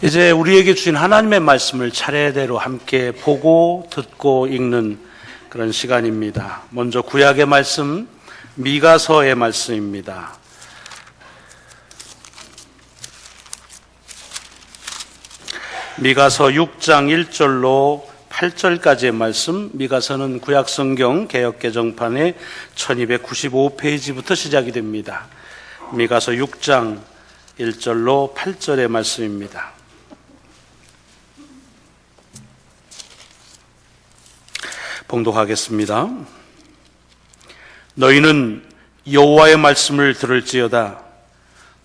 이제 우리에게 주신 하나님의 말씀을 차례대로 함께 보고 듣고 읽는 그런 시간입니다. 먼저 구약의 말씀, 미가서의 말씀입니다. 미가서 6장 1절로 8절까지의 말씀. 미가서는 구약성경 개역개정판의 1295페이지부터 시작이 됩니다. 미가서 6장 1절로 8절의 말씀입니다. 봉독하겠습니다. 너희는 여호와의 말씀을 들을지어다.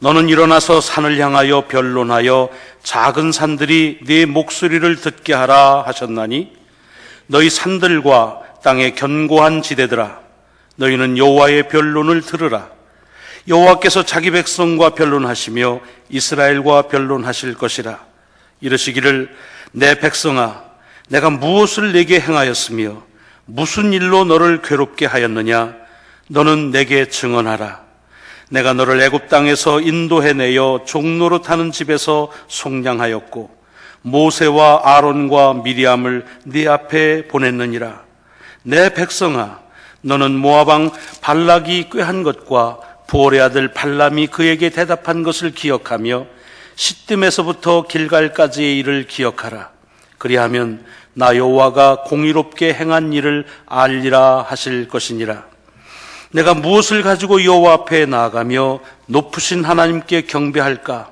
너는 일어나서 산을 향하여 변론하여 작은 산들이 네 목소리를 듣게 하라 하셨나니, 너희 산들과 땅의 견고한 지대들아, 너희는 여호와의 변론을 들으라. 여호와께서 자기 백성과 변론하시며 이스라엘과 변론하실 것이라. 이르시기를, 내 백성아, 내가 무엇을 내게 행하였으며 무슨 일로 너를 괴롭게 하였느냐? 너는 내게 증언하라. 내가 너를 애굽 땅에서 인도해내어 종로로 타는 집에서 속량하였고 모세와 아론과 미리암을 네 앞에 보냈느니라. 내 백성아, 너는 모압 왕 발락이 꾀한 것과 부올의 아들 발람이 그에게 대답한 것을 기억하며 시딤에서부터 길갈까지의 일을 기억하라. 그리하면 나 여호와가 공의롭게 행한 일을 알리라 하실 것이니라. 내가 무엇을 가지고 여호와 앞에 나아가며 높으신 하나님께 경배할까?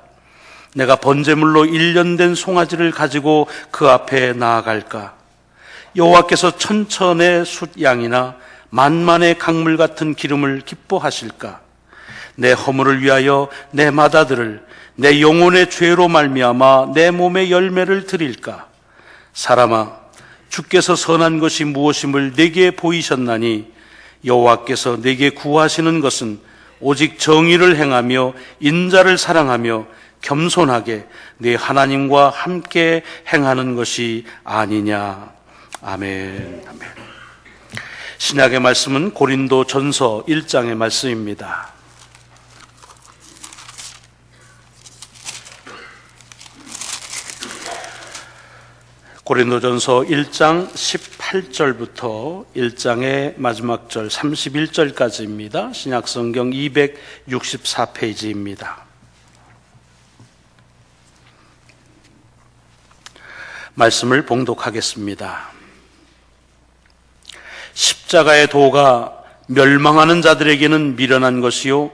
내가 번제물로 1년 된 송아지를 가지고 그 앞에 나아갈까? 여호와께서 천천의 숫양이나 만만의 강물 같은 기름을 기뻐하실까? 내 허물을 위하여 내 마다들을, 내 영혼의 죄로 말미암아 내 몸의 열매를 드릴까? 사람아, 주께서 선한 것이 무엇임을 내게 보이셨나니, 여호와께서 내게 구하시는 것은 오직 정의를 행하며 인자를 사랑하며 겸손하게 네 하나님과 함께 행하는 것이 아니냐. 아멘. 아멘. 신약의 말씀은 고린도 전서 1장의 말씀입니다. 고린도전서 1장 18절부터 1장의 마지막 절 31절까지입니다. 신약성경 264페이지입니다. 말씀을 봉독하겠습니다. 십자가의 도가 멸망하는 자들에게는 미련한 것이요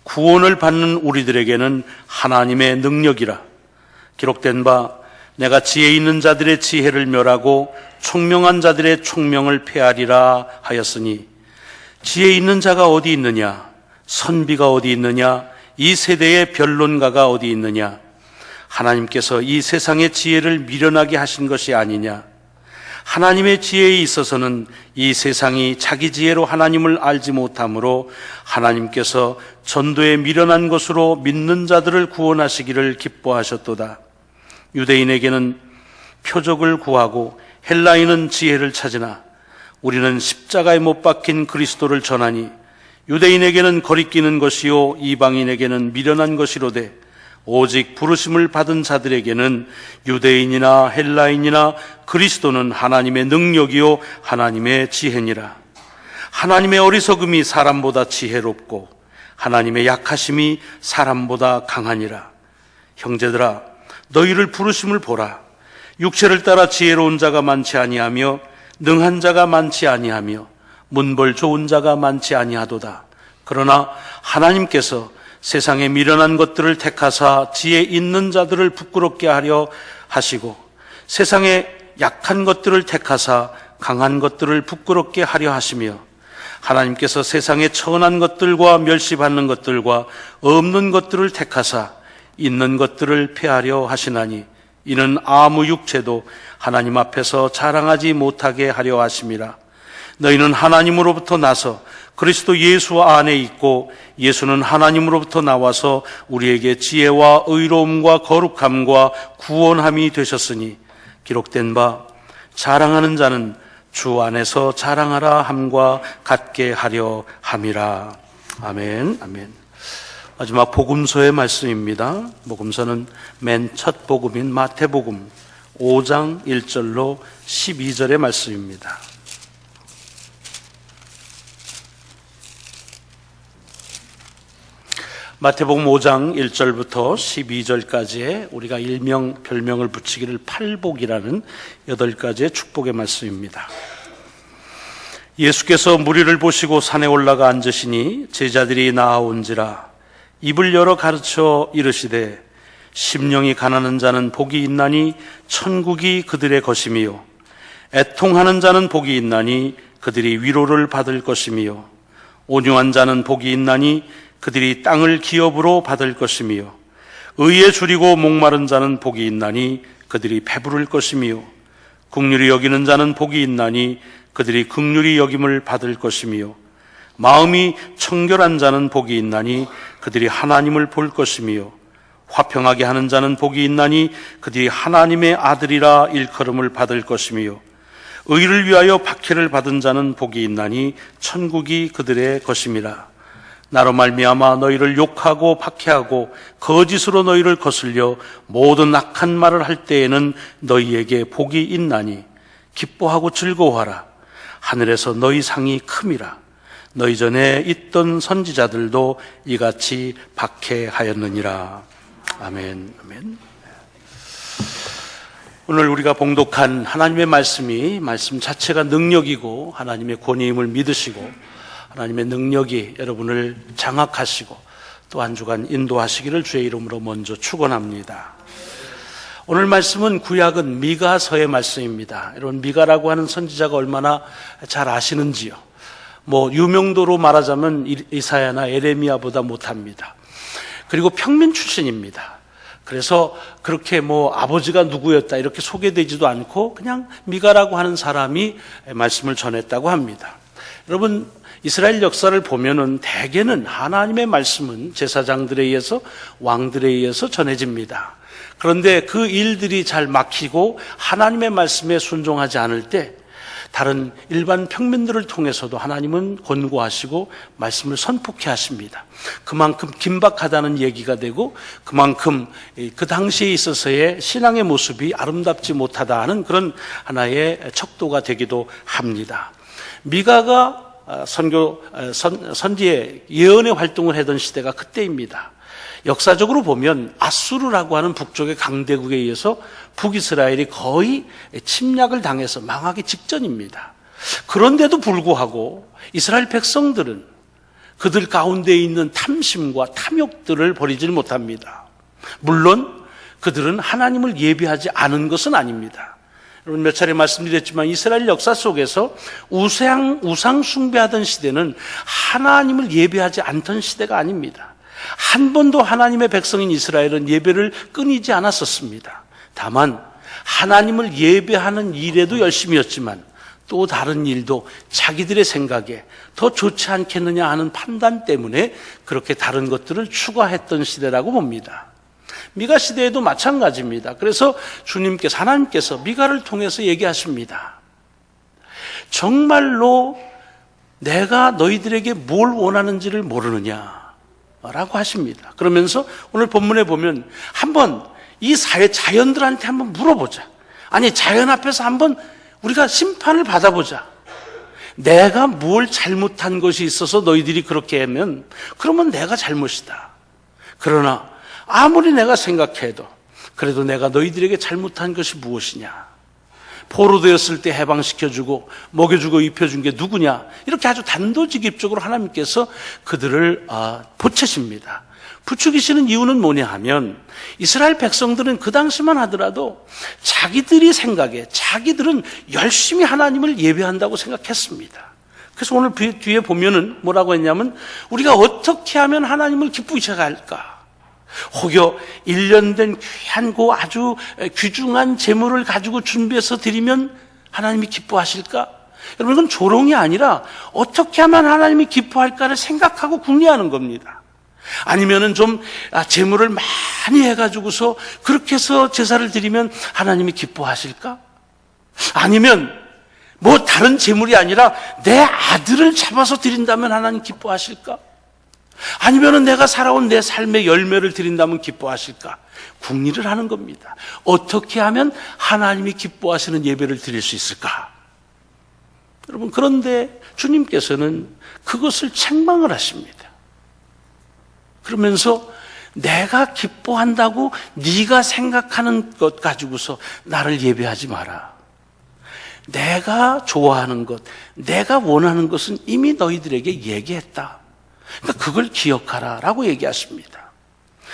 구원을 받는 우리들에게는 하나님의 능력이라. 기록된 바, 내가 지혜 있는 자들의 지혜를 멸하고 총명한 자들의 총명을 폐하리라 하였으니, 지혜 있는 자가 어디 있느냐? 선비가 어디 있느냐? 이 세대의 변론가가 어디 있느냐? 하나님께서 이 세상의 지혜를 미련하게 하신 것이 아니냐? 하나님의 지혜에 있어서는 이 세상이 자기 지혜로 하나님을 알지 못하므로 하나님께서 전도에 미련한 것으로 믿는 자들을 구원하시기를 기뻐하셨도다. 유대인에게는 표적을 구하고 헬라인은 지혜를 찾으나 우리는 십자가에 못 박힌 그리스도를 전하니, 유대인에게는 거리끼는 것이요 이방인에게는 미련한 것이로되 오직 부르심을 받은 자들에게는 유대인이나 헬라인이나 그리스도는 하나님의 능력이요 하나님의 지혜니라. 하나님의 어리석음이 사람보다 지혜롭고 하나님의 약하심이 사람보다 강하니라. 형제들아, 너희를 부르심을 보라. 육체를 따라 지혜로운 자가 많지 아니하며 능한 자가 많지 아니하며 문벌 좋은 자가 많지 아니하도다. 그러나 하나님께서 세상에 미련한 것들을 택하사 지혜 있는 자들을 부끄럽게 하려 하시고, 세상에 약한 것들을 택하사 강한 것들을 부끄럽게 하려 하시며, 하나님께서 세상에 천한 것들과 멸시받는 것들과 없는 것들을 택하사 있는 것들을 폐하려 하시나니, 이는 아무 육체도 하나님 앞에서 자랑하지 못하게 하려 하심이라. 너희는 하나님으로부터 나서 그리스도 예수 안에 있고, 예수는 하나님으로부터 나와서 우리에게 지혜와 의로움과 거룩함과 구원함이 되셨으니, 기록된 바 자랑하는 자는 주 안에서 자랑하라 함과 같게 하려 함이라. 아멘. 아멘. 마지막 복음서의 말씀입니다. 복음서는 맨 첫 복음인 마태복음 5장 1절로 12절의 말씀입니다. 마태복음 5장 1절부터 12절까지의 우리가 일명 별명을 붙이기를 팔복이라는 8가지의 축복의 말씀입니다. 예수께서 무리를 보시고 산에 올라가 앉으시니 제자들이 나아온지라 입을 열어 가르쳐 이르시되 심령이 가난한 자는 복이 있나니 천국이 그들의 것이며 애통하는 자는 복이 있나니 그들이 위로를 받을 것이며 온유한 자는 복이 있나니 그들이 땅을 기업으로 받을 것이며 의에 줄이고 목마른 자는 복이 있나니 그들이 배부를 것이며 긍휼히 여기는 자는 복이 있나니 그들이 긍휼히 여김을 받을 것이며 마음이 청결한 자는 복이 있나니 그들이 하나님을 볼 것이며 화평하게 하는 자는 복이 있나니 그들이 하나님의 아들이라 일컬음을 받을 것이며 의를 위하여 박해를 받은 자는 복이 있나니 천국이 그들의 것임이라. 나로 말미암아 너희를 욕하고 박해하고 거짓으로 너희를 거슬려 모든 악한 말을 할 때에는 너희에게 복이 있나니 기뻐하고 즐거워하라. 하늘에서 너희 상이 큼이라. 너희 전에 있던 선지자들도 이같이 박해하였느니라. 아멘. 아멘. 오늘 우리가 봉독한 하나님의 말씀이 말씀 자체가 능력이고 하나님의 권위임을 믿으시고 하나님의 능력이 여러분을 장악하시고 또 한 주간 인도하시기를 주의 이름으로 먼저 축원합니다. 오늘 말씀은 구약은 미가서의 말씀입니다. 여러분 미가라고 하는 선지자가 얼마나 잘 아시는지요. 유명도로 말하자면 이사야나 에레미야보다 못합니다. 그리고 평민 출신입니다. 그래서 그렇게 아버지가 누구였다 이렇게 소개되지도 않고 그냥 미가라고 하는 사람이 말씀을 전했다고 합니다. 여러분 이스라엘 역사를 보면은 대개는 하나님의 말씀은 제사장들에 의해서 왕들에 의해서 전해집니다. 그런데 그 일들이 잘 막히고 하나님의 말씀에 순종하지 않을 때 다른 일반 평민들을 통해서도 하나님은 권고하시고 말씀을 선포케 하십니다. 그만큼 긴박하다는 얘기가 되고 그만큼 그 당시에 있어서의 신앙의 모습이 아름답지 못하다 하는 그런 하나의 척도가 되기도 합니다. 미가가 선지의 예언의 활동을 하던 시대가 그때입니다. 역사적으로 보면 아수르라고 하는 북쪽의 강대국에 의해서 북이스라엘이 거의 침략을 당해서 망하기 직전입니다. 그런데도 불구하고 이스라엘 백성들은 그들 가운데 있는 탐심과 탐욕들을 버리질 못합니다. 물론 그들은 하나님을 예배하지 않은 것은 아닙니다. 여러분 몇 차례 말씀드렸지만 이스라엘 역사 속에서 우상 숭배하던 시대는 하나님을 예배하지 않던 시대가 아닙니다. 한 번도 하나님의 백성인 이스라엘은 예배를 끊이지 않았었습니다. 다만 하나님을 예배하는 일에도 열심이었지만 또 다른 일도 자기들의 생각에 더 좋지 않겠느냐 하는 판단 때문에 그렇게 다른 것들을 추가했던 시대라고 봅니다. 미가 시대에도 마찬가지입니다. 그래서 하나님께서 미가를 통해서 얘기하십니다. 정말로 내가 너희들에게 뭘 원하는지를 모르느냐라고 하십니다. 그러면서 오늘 본문에 보면 한번 이 자연들한테 한번 물어보자. 아니 자연 앞에서 한번 우리가 심판을 받아보자. 내가 뭘 잘못한 것이 있어서 너희들이 그렇게 하면 그러면 내가 잘못이다. 그러나 아무리 내가 생각해도 그래도 내가 너희들에게 잘못한 것이 무엇이냐. 포로되었을 때 해방시켜주고 먹여주고 입혀준 게 누구냐. 이렇게 아주 단도직입적으로 하나님께서 그들을 보채십니다. 부추기시는 이유는 뭐냐 하면 이스라엘 백성들은 그 당시만 하더라도 자기들이 생각에 자기들은 열심히 하나님을 예배한다고 생각했습니다. 그래서 오늘 뒤에 보면은 뭐라고 했냐면 우리가 어떻게 하면 하나님을 기쁘게 할까. 혹여 1년 된 귀하고 아주 귀중한 재물을 가지고 준비해서 드리면 하나님이 기뻐하실까? 여러분 이건 조롱이 아니라 어떻게 하면 하나님이 기뻐할까를 생각하고 궁리하는 겁니다. 아니면은 좀 재물을 많이 해가지고서 그렇게 해서 제사를 드리면 하나님이 기뻐하실까? 아니면 다른 재물이 아니라 내 아들을 잡아서 드린다면 하나님 기뻐하실까? 아니면은 내가 살아온 내 삶의 열매를 드린다면 기뻐하실까? 궁리를 하는 겁니다. 어떻게 하면 하나님이 기뻐하시는 예배를 드릴 수 있을까? 여러분, 그런데 주님께서는 그것을 책망을 하십니다. 그러면서 내가 기뻐한다고 네가 생각하는 것 가지고서 나를 예배하지 마라. 내가 좋아하는 것, 내가 원하는 것은 이미 너희들에게 얘기했다. 그러니까 그걸 기억하라 라고 얘기하십니다.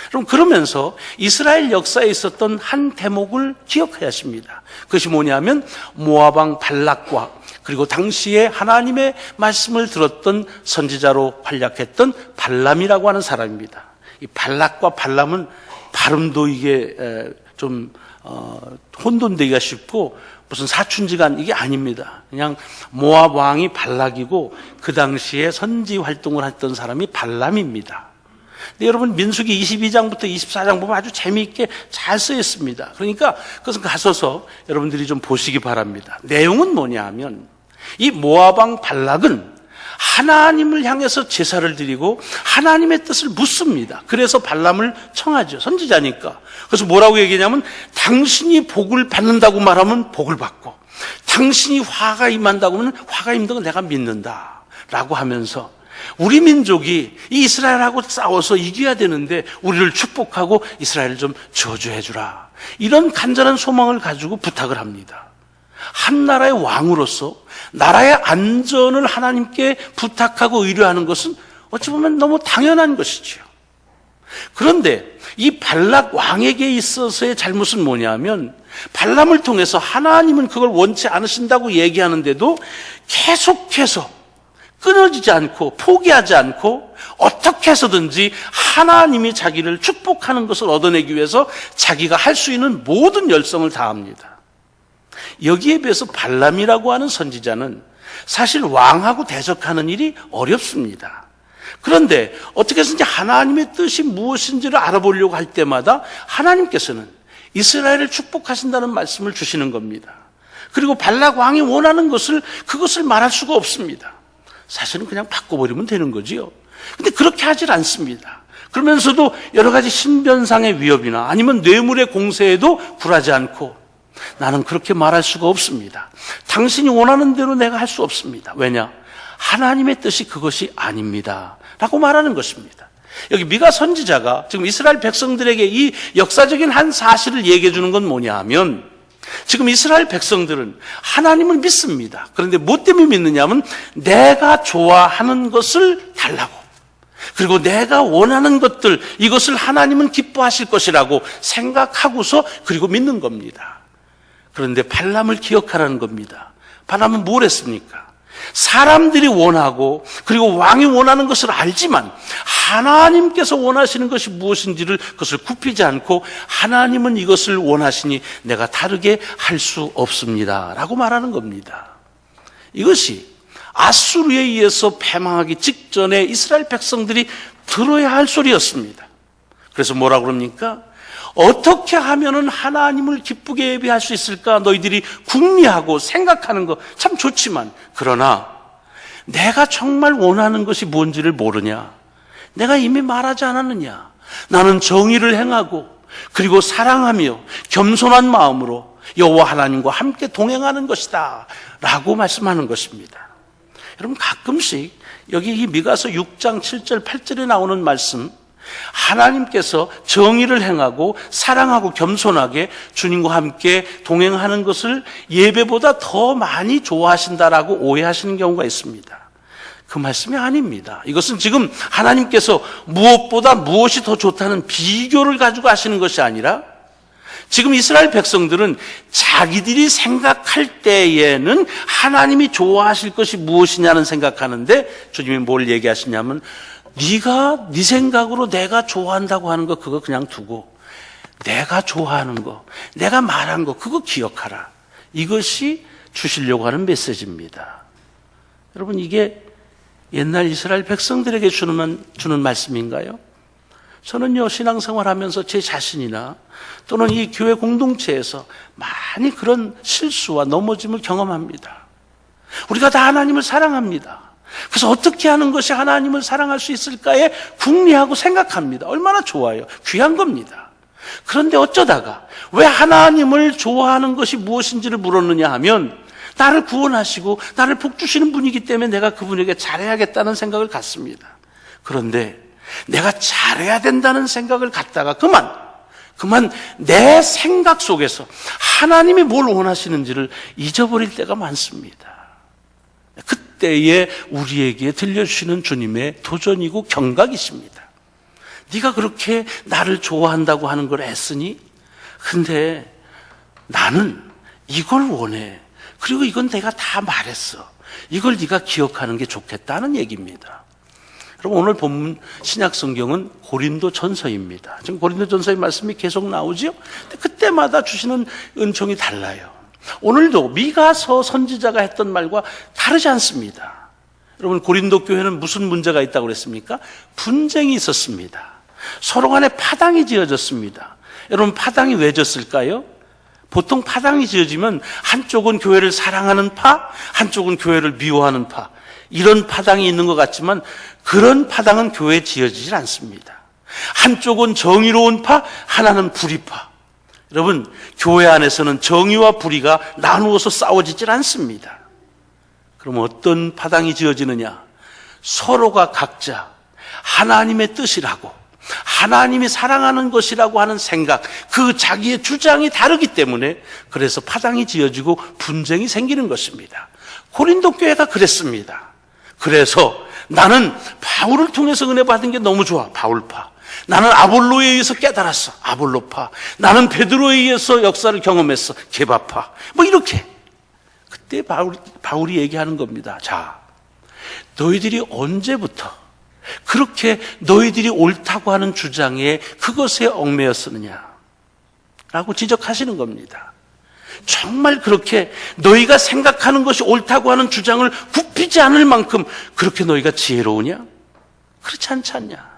그럼 그러면서 이스라엘 역사에 있었던 한 대목을 기억해야 하십니다. 그것이 뭐냐면 모압 왕 발락과 그리고 당시에 하나님의 말씀을 들었던 선지자로 활약했던 발람이라고 하는 사람입니다. 이 발락과 발람은 발음도 이게 좀 혼돈되기가 쉽고 무슨 사춘지간 이게 아닙니다. 그냥 모압 왕이 발락이고 그 당시에 선지 활동을 했던 사람이 발람입니다. 근데 여러분 민수기 22장부터 24장 보면 아주 재미있게 잘 쓰여 있습니다. 그러니까 그것은 가셔서 여러분들이 좀 보시기 바랍니다. 내용은 뭐냐 하면 이 모압 왕 발락은 하나님을 향해서 제사를 드리고 하나님의 뜻을 묻습니다. 그래서 발람을 청하죠. 선지자니까. 그래서 뭐라고 얘기하냐면 당신이 복을 받는다고 말하면 복을 받고 당신이 화가 임한다고 하면 화가 임는 건 내가 믿는다 라고 하면서 우리 민족이 이 이스라엘하고 싸워서 이겨야 되는데 우리를 축복하고 이스라엘을 좀 저주해 주라, 이런 간절한 소망을 가지고 부탁을 합니다. 한 나라의 왕으로서 나라의 안전을 하나님께 부탁하고 의뢰하는 것은 어찌 보면 너무 당연한 것이지요. 그런데 이 발락 왕에게 있어서의 잘못은 뭐냐면 발람을 통해서 하나님은 그걸 원치 않으신다고 얘기하는데도 계속해서 끊어지지 않고 포기하지 않고 어떻게 해서든지 하나님이 자기를 축복하는 것을 얻어내기 위해서 자기가 할 수 있는 모든 열성을 다합니다. 여기에 비해서 발람이라고 하는 선지자는 사실 왕하고 대적하는 일이 어렵습니다. 그런데 어떻게 해서든지 하나님의 뜻이 무엇인지를 알아보려고 할 때마다 하나님께서는 이스라엘을 축복하신다는 말씀을 주시는 겁니다. 그리고 발락 왕이 원하는 것을 그것을 말할 수가 없습니다. 사실은 그냥 바꿔버리면 되는 거지요. 근데 그렇게 하질 않습니다. 그러면서도 여러 가지 신변상의 위협이나 아니면 뇌물의 공세에도 굴하지 않고 나는 그렇게 말할 수가 없습니다. 당신이 원하는 대로 내가 할 수 없습니다. 왜냐? 하나님의 뜻이 그것이 아닙니다 라고 말하는 것입니다. 여기 미가 선지자가 지금 이스라엘 백성들에게 이 역사적인 한 사실을 얘기해 주는 건 뭐냐 하면 지금 이스라엘 백성들은 하나님을 믿습니다. 그런데 뭐 때문에 믿느냐 하면 내가 좋아하는 것을 달라고, 그리고 내가 원하는 것들, 이것을 하나님은 기뻐하실 것이라고 생각하고서 그리고 믿는 겁니다. 그런데 발람을 기억하라는 겁니다. 발람은 뭘 했습니까? 사람들이 원하고 그리고 왕이 원하는 것을 알지만 하나님께서 원하시는 것이 무엇인지를 그것을 굽히지 않고 하나님은 이것을 원하시니 내가 다르게 할 수 없습니다 라고 말하는 겁니다. 이것이 아수르에 의해서 패망하기 직전에 이스라엘 백성들이 들어야 할 소리였습니다. 그래서 뭐라고 그럽니까? 어떻게 하면은 하나님을 기쁘게 예배할 수 있을까? 너희들이 궁리하고 생각하는 거 참 좋지만 그러나 내가 정말 원하는 것이 뭔지를 모르냐? 내가 이미 말하지 않았느냐? 나는 정의를 행하고 그리고 사랑하며 겸손한 마음으로 여호와 하나님과 함께 동행하는 것이다 라고 말씀하는 것입니다. 여러분, 가끔씩 여기 이 미가서 6장 7절 8절에 나오는 말씀, 하나님께서 정의를 행하고 사랑하고 겸손하게 주님과 함께 동행하는 것을 예배보다 더 많이 좋아하신다라고 오해하시는 경우가 있습니다. 그 말씀이 아닙니다. 이것은 지금 하나님께서 무엇보다 무엇이 더 좋다는 비교를 가지고 하시는 것이 아니라 지금 이스라엘 백성들은 자기들이 생각할 때에는 하나님이 좋아하실 것이 무엇이냐는 생각하는데 주님이 뭘 얘기하시냐면 네가 네 생각으로 내가 좋아한다고 하는 거 그거 그냥 두고 내가 좋아하는 거, 내가 말한 거 그거 기억하라. 이것이 주시려고 하는 메시지입니다. 여러분, 이게 옛날 이스라엘 백성들에게 주는 말씀인가요? 저는요, 신앙생활하면서 제 자신이나 또는 이 교회 공동체에서 많이 그런 실수와 넘어짐을 경험합니다. 우리가 다 하나님을 사랑합니다. 그래서 어떻게 하는 것이 하나님을 사랑할 수 있을까에 궁리하고 생각합니다. 얼마나 좋아요. 귀한 겁니다. 그런데 어쩌다가 왜 하나님을 좋아하는 것이 무엇인지를 물었느냐 하면 나를 구원하시고 나를 복주시는 분이기 때문에 내가 그분에게 잘해야겠다는 생각을 갖습니다. 그런데 내가 잘해야 된다는 생각을 갖다가 그만 내 생각 속에서 하나님이 뭘 원하시는지를 잊어버릴 때가 많습니다. 그때에 우리에게 들려주시는 주님의 도전이고 경각이십니다. 네가 그렇게 나를 좋아한다고 하는 걸 애쓰니? 근데 나는 이걸 원해. 그리고 이건 내가 다 말했어. 이걸 네가 기억하는 게 좋겠다는 얘기입니다. 여러분, 오늘 본문 신약성경은 고린도전서입니다. 지금 고린도전서의 말씀이 계속 나오죠? 근데 그때마다 주시는 은총이 달라요. 오늘도 미가서 선지자가 했던 말과 다르지 않습니다. 여러분, 고린도 교회는 무슨 문제가 있다고 그랬습니까? 분쟁이 있었습니다. 서로 간에 파당이 지어졌습니다. 여러분, 파당이 왜 졌을까요? 보통 파당이 지어지면 한쪽은 교회를 사랑하는 파, 한쪽은 교회를 미워하는 파, 이런 파당이 있는 것 같지만 그런 파당은 교회에 지어지질 않습니다. 한쪽은 정의로운 파, 하나는 불의파. 여러분, 교회 안에서는 정의와 불의가 나누어서 싸워지질 않습니다. 그럼 어떤 파당이 지어지느냐? 서로가 각자 하나님의 뜻이라고, 하나님이 사랑하는 것이라고 하는 생각, 그 자기의 주장이 다르기 때문에 그래서 파당이 지어지고 분쟁이 생기는 것입니다. 고린도 교회가 그랬습니다. 그래서 나는 바울을 통해서 은혜 받은 게 너무 좋아, 바울파. 나는 아볼로에 의해서 깨달았어, 아볼로파. 나는 베드로에 의해서 역사를 경험했어, 게바파. 뭐 이렇게. 그때 바울이 얘기하는 겁니다. 자, 너희들이 언제부터 그렇게 너희들이 옳다고 하는 주장에 그것에 얽매였느냐 라고 지적하시는 겁니다. 정말 그렇게 너희가 생각하는 것이 옳다고 하는 주장을 굽히지 않을 만큼 그렇게 너희가 지혜로우냐? 그렇지 않지 않냐?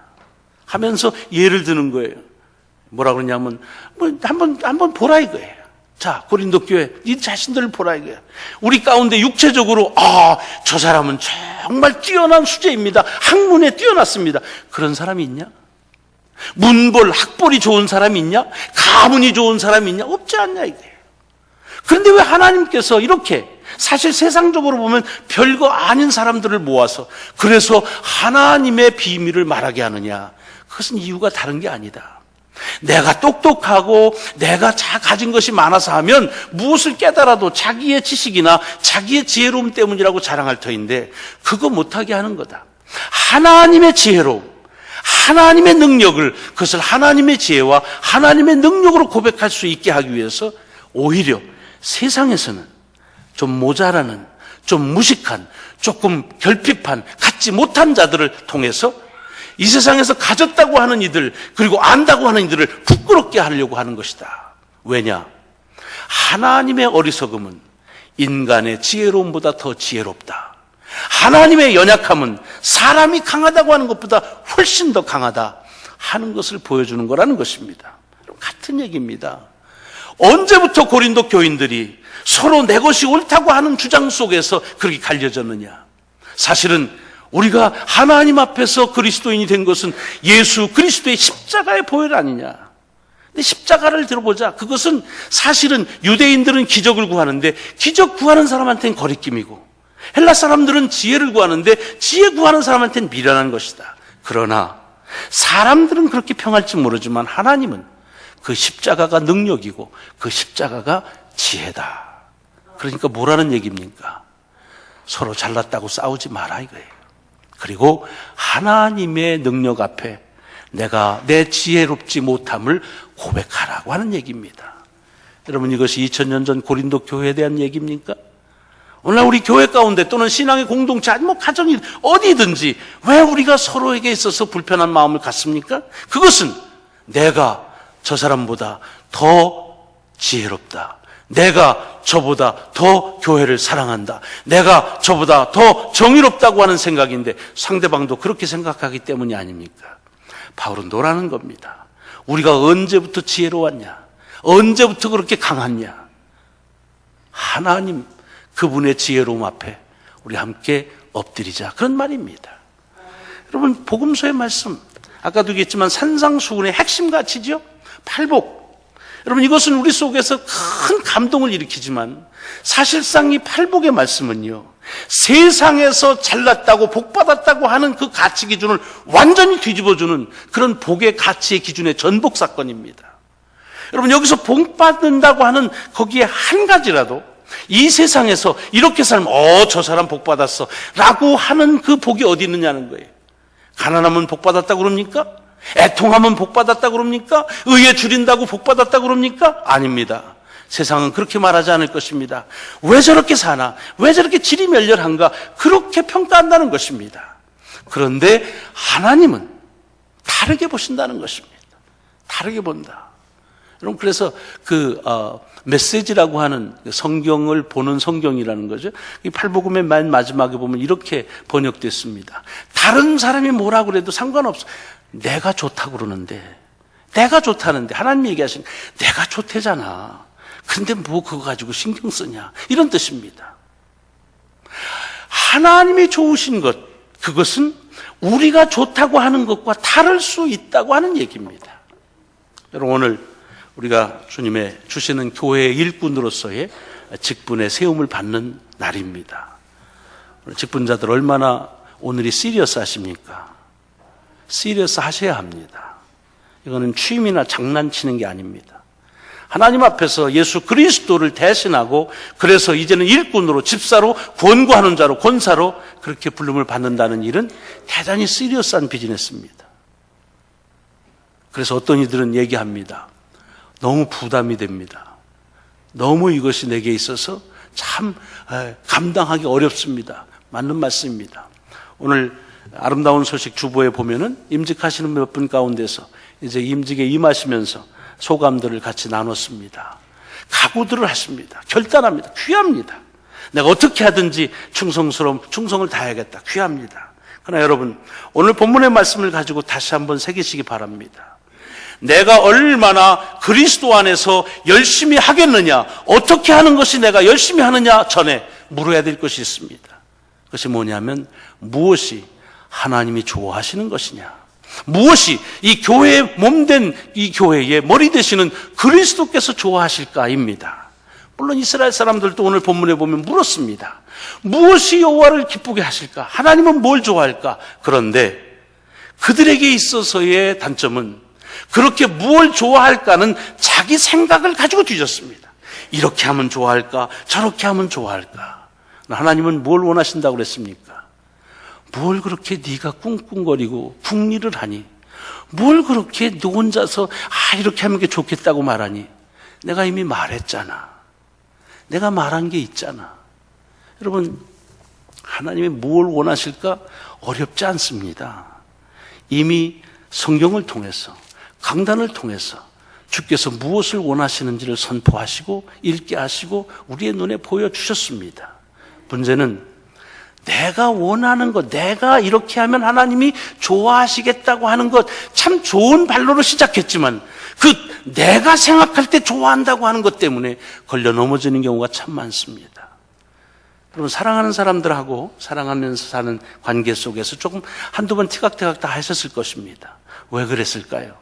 하면서 예를 드는 거예요. 뭐라 그러냐면 한번 보라 이거예요. 자, 고린도 교회, 네 자신들을 보라 이거예요. 우리 가운데 육체적으로 저 사람은 정말 뛰어난 수재입니다. 학문에 뛰어났습니다. 그런 사람이 있냐? 문볼, 학벌이 좋은 사람이 있냐? 가문이 좋은 사람이 있냐? 없지 않냐 이거예요. 그런데 왜 하나님께서 이렇게 사실 세상적으로 보면 별거 아닌 사람들을 모아서 그래서 하나님의 비밀을 말하게 하느냐? 그것은 이유가 다른 게 아니다. 내가 똑똑하고 내가 가진 것이 많아서 하면 무엇을 깨달아도 자기의 지식이나 자기의 지혜로움 때문이라고 자랑할 터인데 그거 못하게 하는 거다. 하나님의 지혜로움, 하나님의 능력을, 그것을 하나님의 지혜와 하나님의 능력으로 고백할 수 있게 하기 위해서 오히려 세상에서는 좀 모자라는, 좀 무식한, 조금 결핍한, 갖지 못한 자들을 통해서 이 세상에서 가졌다고 하는 이들, 그리고 안다고 하는 이들을 부끄럽게 하려고 하는 것이다. 왜냐? 하나님의 어리석음은 인간의 지혜로움보다 더 지혜롭다. 하나님의 연약함은 사람이 강하다고 하는 것보다 훨씬 더 강하다 하는 것을 보여주는 거라는 것입니다. 같은 얘기입니다. 언제부터 고린도 교인들이 서로 내 것이 옳다고 하는 주장 속에서 그렇게 갈려졌느냐? 사실은 우리가 하나님 앞에서 그리스도인이 된 것은 예수 그리스도의 십자가의 보혈 아니냐? 근데 십자가를 들어보자. 그것은 사실은 유대인들은 기적을 구하는데 기적 구하는 사람한테는 거리낌이고 헬라 사람들은 지혜를 구하는데 지혜 구하는 사람한테는 미련한 것이다. 그러나 사람들은 그렇게 평할지 모르지만 하나님은 그 십자가가 능력이고 그 십자가가 지혜다. 그러니까 뭐라는 얘기입니까? 서로 잘났다고 싸우지 마라 이거예요. 그리고 하나님의 능력 앞에 내가 내 지혜롭지 못함을 고백하라고 하는 얘기입니다. 여러분, 이것이 2000년 전 고린도 교회에 대한 얘기입니까? 오늘 우리 교회 가운데 또는 신앙의 공동체 아니 가정이 어디든지 왜 우리가 서로에게 있어서 불편한 마음을 갖습니까? 그것은 내가 저 사람보다 더 지혜롭다. 내가 저보다 더 교회를 사랑한다. 내가 저보다 더 정의롭다고 하는 생각인데 상대방도 그렇게 생각하기 때문이 아닙니까? 바울은 노라는 겁니다. 우리가 언제부터 지혜로웠냐? 언제부터 그렇게 강했냐? 하나님 그분의 지혜로움 앞에 우리 함께 엎드리자, 그런 말입니다. 여러분, 복음서의 말씀, 아까도 얘기했지만 산상수훈의 핵심 가치죠. 팔복. 여러분, 이것은 우리 속에서 큰 감동을 일으키지만 사실상 이 팔복의 말씀은요, 세상에서 잘났다고 복받았다고 하는 그 가치 기준을 완전히 뒤집어주는 그런 복의 가치의 기준의 전복 사건입니다. 여러분, 여기서 복받는다고 하는 거기에 한 가지라도 이 세상에서 이렇게 살면 저 사람 복받았어 라고 하는 그 복이 어디 있느냐는 거예요. 가난하면 복받았다고 그럽니까? 애통하면 복받았다고 그럽니까? 의에 줄인다고 복받았다고 그럽니까? 아닙니다. 세상은 그렇게 말하지 않을 것입니다. 왜 저렇게 사나? 왜 저렇게 질이 멸렬한가? 그렇게 평가한다는 것입니다. 그런데 하나님은 다르게 보신다는 것입니다. 다르게 본다. 여러분, 그래서 메시지라고 하는 성경을 보는 성경이라는 거죠. 이 팔복음의 맨 마지막에 보면 이렇게 번역됐습니다. 다른 사람이 뭐라 그래도 상관없어. 내가 좋다고 그러는데, 내가 좋다는데, 하나님이 얘기하시는 내가 좋대잖아. 근데 뭐 그거 가지고 신경 쓰냐, 이런 뜻입니다. 하나님이 좋으신 것, 그것은 우리가 좋다고 하는 것과 다를 수 있다고 하는 얘기입니다. 여러분, 오늘 우리가 주님의 주시는 교회의 일꾼으로서의 직분의 세움을 받는 날입니다. 직분자들 얼마나 오늘이 시리어스 하십니까? 시리어스 하셔야 합니다. 이거는 취미나 장난치는 게 아닙니다. 하나님 앞에서 예수 그리스도를 대신하고, 그래서 이제는 일꾼으로, 집사로, 권고하는 자로, 권사로 그렇게 부름을 받는다는 일은 대단히 시리어스한 비즈니스입니다. 그래서 어떤 이들은 얘기합니다. 너무 부담이 됩니다. 너무 이것이 내게 있어서 참 감당하기 어렵습니다. 맞는 말씀입니다. 오늘 아름다운 소식 주보에 보면은 임직하시는 몇 분 가운데서 이제 임직에 임하시면서 소감들을 같이 나눴습니다. 각오들을 하십니다. 결단합니다. 귀합니다. 내가 어떻게 하든지 충성을 다해야겠다. 귀합니다. 그러나 여러분, 오늘 본문의 말씀을 가지고 다시 한번 새기시기 바랍니다. 내가 얼마나 그리스도 안에서 열심히 하겠느냐, 어떻게 하는 것이 내가 열심히 하느냐 전에 물어야 될 것이 있습니다. 그것이 뭐냐면, 무엇이 하나님이 좋아하시는 것이냐, 무엇이 이 교회의 몸된 이 교회의 머리 되시는 그리스도께서 좋아하실까입니다. 물론 이스라엘 사람들도 오늘 본문에 보면 물었습니다. 무엇이 여호와를 기쁘게 하실까? 하나님은 뭘 좋아할까? 그런데 그들에게 있어서의 단점은 그렇게 무엇을 좋아할까는 자기 생각을 가지고 뒤졌습니다. 이렇게 하면 좋아할까? 저렇게 하면 좋아할까? 하나님은 뭘 원하신다고 그랬습니까? 뭘 그렇게 네가 꿍꿍거리고 궁리를 하니? 뭘 그렇게 너 혼자서 이렇게 하면 게 좋겠다고 말하니? 내가 이미 말했잖아. 내가 말한 게 있잖아. 여러분, 하나님이 뭘 원하실까? 어렵지 않습니다. 이미 성경을 통해서, 강단을 통해서 주께서 무엇을 원하시는지를 선포하시고 읽게 하시고 우리의 눈에 보여주셨습니다. 문제는 내가 원하는 것, 내가 이렇게 하면 하나님이 좋아하시겠다고 하는 것, 참 좋은 발로로 시작했지만 내가 생각할 때 좋아한다고 하는 것 때문에 걸려 넘어지는 경우가 참 많습니다. 여러분, 사랑하는 사람들하고 사랑하면서 사는 관계 속에서 조금 한두 번 티각태각 다 하셨을 것입니다. 왜 그랬을까요?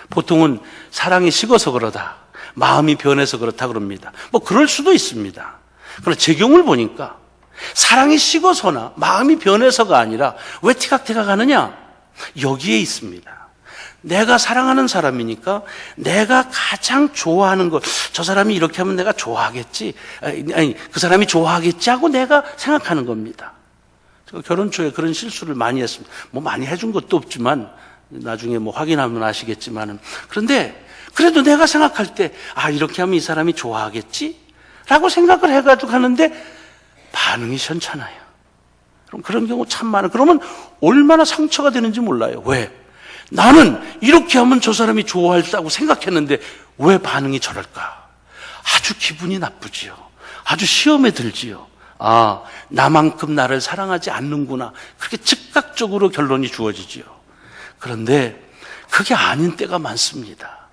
보통은 사랑이 식어서 그러다, 마음이 변해서 그렇다 그럽니다. 뭐 그럴 수도 있습니다. 그러나 제 경우를 보니까 사랑이 식어서나 마음이 변해서가 아니라 왜 티각태각 하느냐? 여기에 있습니다. 내가 사랑하는 사람이니까 내가 가장 좋아하는 것, 저 사람이 이렇게 하면 내가 좋아하겠지, 아니 그 사람이 좋아하겠지 하고 내가 생각하는 겁니다. 제가 결혼 초에 그런 실수를 많이 했습니다. 뭐 많이 해준 것도 없지만 나중에 뭐 확인하면 아시겠지만은, 그런데 그래도 내가 생각할 때 이렇게 하면 이 사람이 좋아하겠지 라고 생각을 해가지고 하는데 반응이 시원찮아요. 그럼 그런 경우 참 많아요. 그러면 얼마나 상처가 되는지 몰라요. 왜? 나는 이렇게 하면 저 사람이 좋아할다고 생각했는데 왜 반응이 저럴까? 아주 기분이 나쁘지요. 아주 시험에 들지요. 나만큼 나를 사랑하지 않는구나. 그렇게 즉각적으로 결론이 주어지지요. 그런데 그게 아닌 때가 많습니다.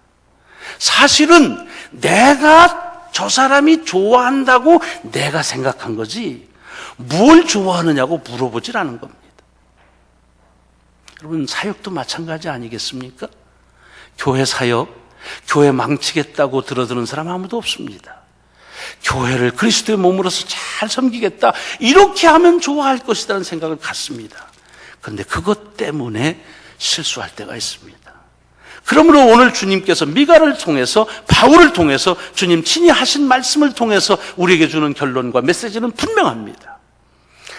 사실은 내가 저 사람이 좋아한다고 내가 생각한 거지, 뭘 좋아하느냐고 물어보질 않은 겁니다. 여러분, 사역도 마찬가지 아니겠습니까? 교회 사역, 교회 망치겠다고 들어드는 사람 아무도 없습니다. 교회를 그리스도의 몸으로서 잘 섬기겠다, 이렇게 하면 좋아할 것이라는 생각을 갖습니다. 그런데 그것 때문에 실수할 때가 있습니다. 그러므로 오늘 주님께서 미가를 통해서, 바울을 통해서, 주님 친히 하신 말씀을 통해서 우리에게 주는 결론과 메시지는 분명합니다.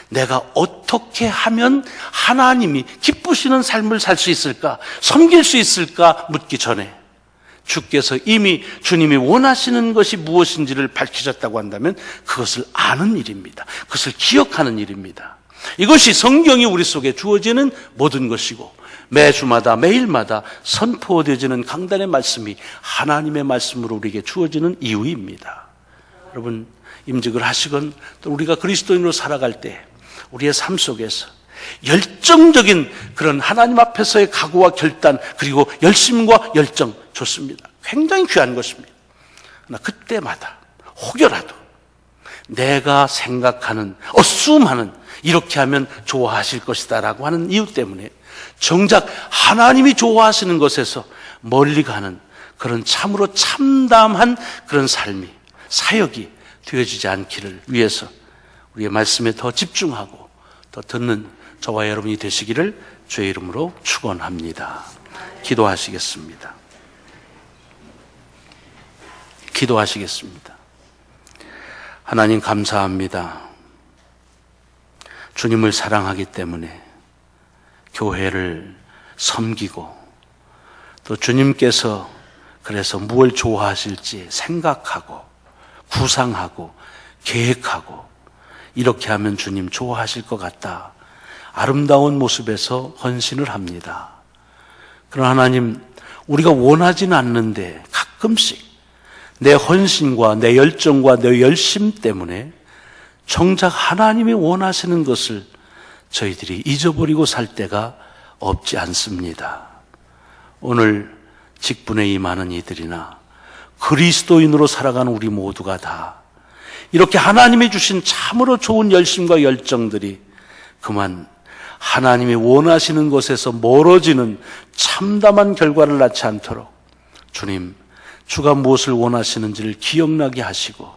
내가 어떻게 하면 하나님이 기쁘시는 삶을 살 수 있을까, 섬길 수 있을까 묻기 전에 주께서 이미 주님이 원하시는 것이 무엇인지를 밝히셨다고 한다면 그것을 아는 일입니다. 그것을 기억하는 일입니다. 이것이 성경이 우리 속에 주어지는 모든 것이고, 매주마다 매일마다 선포되어지는 강단의 말씀이 하나님의 말씀으로 우리에게 주어지는 이유입니다. 여러분, 임직을 하시건 또 우리가 그리스도인으로 살아갈 때 우리의 삶 속에서 열정적인 그런 하나님 앞에서의 각오와 결단, 그리고 열심과 열정, 좋습니다. 굉장히 귀한 것입니다. 그러나 그때마다 혹여라도 내가 생각하는, 어수음하는, 이렇게 하면 좋아하실 것이다 라고 하는 이유 때문에 정작 하나님이 좋아하시는 것에서 멀리 가는 그런 참으로 참담한 그런 삶이, 사역이 되어지지 않기를 위해서 우리의 말씀에 더 집중하고 더 듣는 저와 여러분이 되시기를 주의 이름으로 축원합니다. 기도하시겠습니다. 기도하시겠습니다. 하나님, 감사합니다. 주님을 사랑하기 때문에 교회를 섬기고, 또 주님께서 그래서 무엇을 좋아하실지 생각하고 구상하고 계획하고, 이렇게 하면 주님 좋아하실 것 같다, 아름다운 모습에서 헌신을 합니다. 그러나 하나님, 우리가 원하지는 않는데 가끔씩 내 헌신과 내 열정과 내 열심 때문에 정작 하나님이 원하시는 것을 저희들이 잊어버리고 살 때가 없지 않습니다. 오늘 직분에 임하는 이들이나 그리스도인으로 살아가는 우리 모두가 다 이렇게 하나님이 주신 참으로 좋은 열심과 열정들이 그만 하나님이 원하시는 것에서 멀어지는 참담한 결과를 낳지 않도록 주님, 주가 무엇을 원하시는지를 기억나게 하시고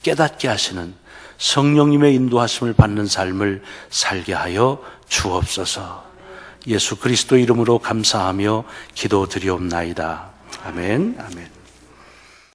깨닫게 하시는 성령님의 인도하심을 받는 삶을 살게 하여 주옵소서. 예수 그리스도 이름으로 감사하며 기도드리옵나이다. 아멘. 아멘.